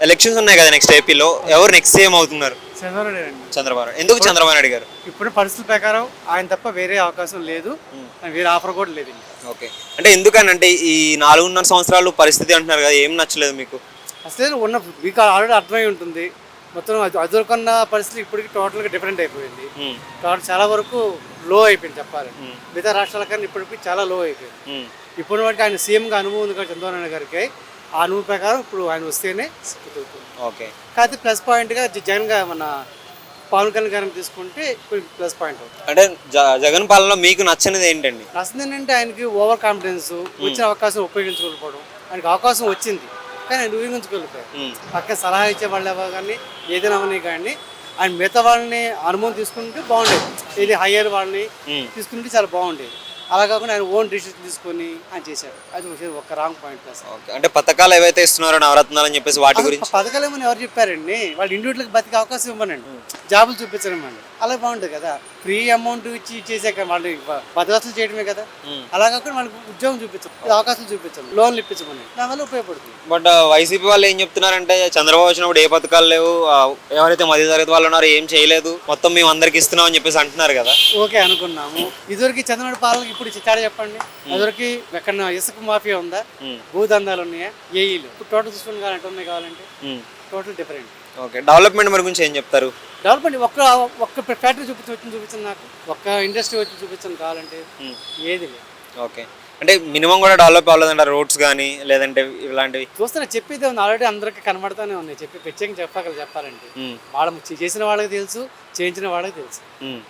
Elections ఉన్నాయి కదా next ఏపీలో, ఎవరు నెక్స్ట్ సీఎం అవుతున్నారు? చంద్రబాబు నాయుడు అండి. చంద్రబాబు నాయుడు. ఎందుకు చంద్రబాబు నాయుడు గారు? ఇప్పుడు పరిస్థితుల ప్రకారం ఆయన తప్ప వేరే అవకాశం లేదు, వేరే ఆఫర్ కూడా లేదు ఇంకా. ఓకే, అంటే ఎందుకనంటే ఈ 4.5 సంవత్సరాలు పరిస్థితి అంటున్నారు కదా, ఏం నచ్చలేదు మీకు? అసలు ఉన్న మీకు ఆల్రెడీ అర్థమై ఉంటుంది, మొత్తం అదురుకున్న పరిస్థితి ఇప్పటికి టోటల్గా డిఫరెంట్ అయిపోయింది. టోటల్ చాలా వరకు లో అయిపోయింది చెప్పాలి. మిగతా రాష్ట్రాల కన్నా ఇప్పటికి చాలా లో అయిపోయింది. ఇప్పుడు వాటికి ఆయన సీఎంగా అనుభవం ఉంది కదా చంద్రబాబు నాయుడు గారికి, ఆ అనుభవం ప్రకారం ఇప్పుడు ఆయన వస్తేనే ఓకే. కాకపోతే ప్లస్ పాయింట్గా జగన్గా మన పవన్ కళ్యాణ్ గారిని తీసుకుంటే ప్లస్ పాయింట్ అవుతుంది. అంటే జగన్ పాలనలో మీకు నచ్చనిది ఏంటండి? నచ్చింది ఏంటంటే ఆయనకి ఓవర్ కాన్ఫిడెన్స్, వచ్చిన అవకాశం ఉపయోగించుకోకపోవడం. ఆయనకి అవకాశం వచ్చింది కానీ ఆయన ఉపయోగించుకోలేకపోయారు. పక్కన సలహా ఇచ్చే వాళ్ళు ఎవరు కానీ ఏదైనా అవన్నీ కానీ ఆయన మిగతా వాళ్ళని అనుభవం తీసుకుంటే బాగుండేది. ఇది హయ్యర్ వాళ్ళని తీసుకుంటే చాలా బాగుండేది. అలా కాకుండా ఆయన ఓన్ డిసిషన్ తీసుకొని ఆయన చేశారు. అది ఒక రాంగ్ పాయింట్. అంటే పథకాలు ఏవైతే ఇస్తున్నారో నవరత్నాలు అని చెప్పేసి వాటి గురించి పథకాలు ఏమని ఎవరు చెప్పారండి? వాళ్ళు ఇండివిజువల్కి బతికే అవకాశం ఇవ్వనండి, జాబులు చూపించడం అలా బాగుంటుంది కదా. ఫ్రీ అమౌంట్ ఇచ్చి చేసాక వాళ్ళు బదలాసులు చేయడమే కదా. అలా కాకుండా వాళ్ళకి ఉద్యోగం చూపించడం, అవకాశాలు చూపించడం, లోన్లు ఇప్పించమని దానివల్ల ఉపయోగపడుతుంది. బట్ వైసీపీ వాళ్ళు ఏం చెప్తున్నారంటే చంద్రబాబు వచ్చినప్పుడు ఏ పథకాలు లేవు, ఎవరైతే మధ్య తరగతి వాళ్ళు ఉన్నారో ఏం చేయలేదు, మొత్తం మేము అందరికి ఇస్తున్నాం అని చెప్పేసి అంటున్నారు కదా. ఓకే అనుకున్నాము. ఇదివరకు చంద్రబాబు పాలనకి ఇప్పుడు తేడా చెప్పండి. ఇదివరకు ఎక్కడ ఇసుక మాఫియా ఉందా, భూదందాలు ఉన్నాయా, ఏఈలు ఇప్పుడు టోటల్ చూసుకుని కావాలంటే ఉన్నాయి, కావాలంటే టోటల్ డిఫరెంట్. ఓకే, డెవలప్మెంట్ మరి గురించి ఏం చెప్తారు? డెవలప్మెంట్ ఒక్క ఫ్యాక్టరీ చూపించండి నాకు, ఒక్క ఇండస్ట్రీ వచ్చి చూపించండి కావాలంటే, ఏది లేదు. ఓకే, అంటే మినిమం కూడా డెవలప్ అవ్వలేదంట, రోడ్స్ కానీ లేదంటే ఇలాంటివి చూస్తున్నా. చెప్పేది ఉంది ఆల్రెడీ, అందరికి కనబడుతూనే ఉన్నాయి. ప్రత్యేకంగా చెప్పాలంటే వాళ్ళు చేసిన వాళ్ళకి తెలుసు, చేయించిన వాళ్ళకి తెలుసు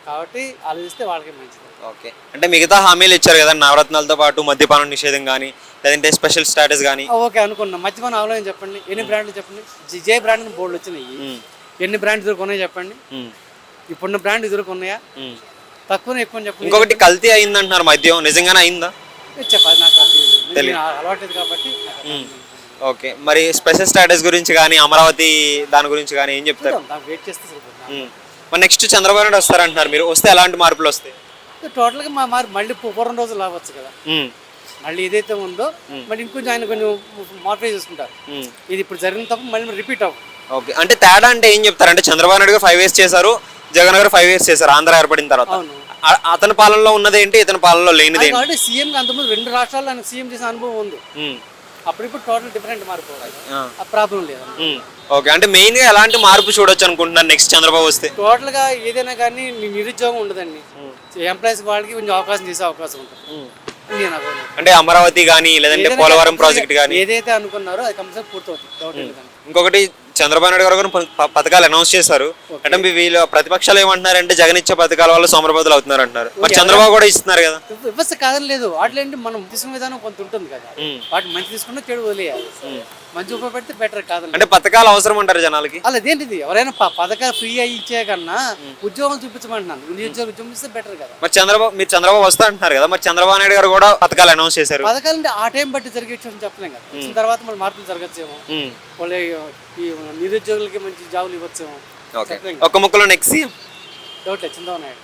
కాబట్టి ఆలోచిస్తే వాళ్ళకి మంచిది. ఓకే, అంటే మిగతా హామీలు ఇచ్చారు కదా నవరత్నాలతో పాటు మద్యపానం నిషేధం కానీ లేదంటే స్పెషల్ స్టాటస్ కానీ. ఓకే అనుకున్నాం. మద్యపానం ఆలోచన చెప్పండి, ఎన్ని బ్రాండ్లు చెప్పండి. జే బ్రాండ్ బోర్డులు వచ్చినాయి, ఎన్ని బ్రాండ్స్ దొరుకున్నాయి చెప్పండి. ఇప్పుడున్న బ్రాండ్ దొరుకున్నాయా? తక్కువ ఎక్కువ చెప్పండి. ఇంకొకటి కల్తీ అయిందంటున్నారు మద్యం, నిజంగానే అయిందా? చెప్పాలి, నాకు అలవాటు కాబట్టి. ఓకే, మరి స్పెషల్ స్టాటస్ గురించి కానీ అమరావతి దాని గురించి కానీ ఏం చెప్తారు? వెయిట్ చేస్తే సరిపోతుంది. మరి నెక్స్ట్ చంద్రబాబు నాయుడు వస్తారంటున్నారు, మీరు వస్తే ఎలాంటి మార్పులు వస్తాయి? టోటల్గా మళ్ళీ పూర్వం రోజులు రావచ్చు కదా. మళ్ళీ ఏదైతే ఉందో మళ్ళీ ఇంకొంచెం ఆయన కొంచెం మాడిఫై చేసుకుంటారు. ఇది ఇప్పుడు జరిగిన తప్ప మళ్ళీ రిపీట్ అవ్వదు. ఓకే, అంటే తేడా అంటే ఏం చెప్తారు? అంటే చంద్రబాబు నాయుడు గారు 5 years చేశారు, జగన్ గారు 5 years చేశారు ఆంధ్ర ఏర్పడిన తర్వాత. అతని పాలనలో ఉన్నది ఏంటి, ఇతని పాలనలో లేనిది ఏంటి? అంటే సీఎం అంతకుముందు 2 రాష్ట్రాల్లో ఆయన సీఎం చేసిన అనుభవం ఉంది. అప్పుడు ఇప్పుడు టోటల్ డిఫరెంట్ మారిపోవాలి, ఆ ప్రాబ్లం లేదు. ఓకే, అంటే మెయిన్ గా ఎలాంటి మార్పు చూడొచ్చు అనుకుంటున్నారు నెక్స్ట్ చంద్రబాబు వస్తే? టోటల్ గా ఏదైనా కానీ నిరుద్యోగం ఉండదండి. ఎంప్లాయీస్ వాళ్ళకి కొంచెం అవకాశం చేసే అవకాశం ఉంటుంది. అంటే అమరావతి కానీ లేదంటే పోలవరం ప్రాజెక్ట్ కానీ ఏదైతే అనుకున్నారో అది కంపల్సరీ పూర్తవుతుంది. ఇంకొకటి చంద్రబాబు నాయుడు గారు పథకాలు అనౌన్స్ చేశారు. అంటే వీళ్ళు ప్రతిపక్షాలు ఏమంటున్నారంటే జగన్ ఇచ్చే పథకాల వల్ల సోమరబోతులు అవుతున్నారు అంటున్నారు. మరి చంద్రబాబు కూడా ఇస్తున్నారు కదా. వ్యవస్థ కాదని లేదు, వాటిలో మనం తీసుకునే విధానం కొంత ఉంటుంది కదా. వాటి మంచి తీసుకున్నా చెడు వదిలేయాలి, మంచి ఉపయోగపెడితే బెటర్ కాదు. అంటే పథకాలు అవసరం అంటారు జనాలకి. అలా అదేంటిది, ఎవరైనా పథకాలు ఫ్రీ అయ్యి ఇచ్చే కన్నా ఉద్యోగం చూపించమంటున్నాను. ఉద్యోగం ఇస్తే బెటర్ కదా. మరి మీరు చంద్రబాబు వస్తా అంటున్నారు కదా, మరి చంద్రబాబు నాయుడు గారు కూడా పథకాలు అనౌన్స్ చేశారు. పథకాలు అంటే ఆ టైం బట్టి జరిగే చెప్పలేం కదా. వచ్చిన తర్వాత మళ్ళీ మార్పులు జరగచ్చేమో, వాళ్ళ ఈ నిరుద్యోగులకి మంచి జాబులు ఇవ్వచ్చేమో. ఒక ముక్కలో నెక్స్ట్ డౌట్ చంద్రబాబు నాయుడు.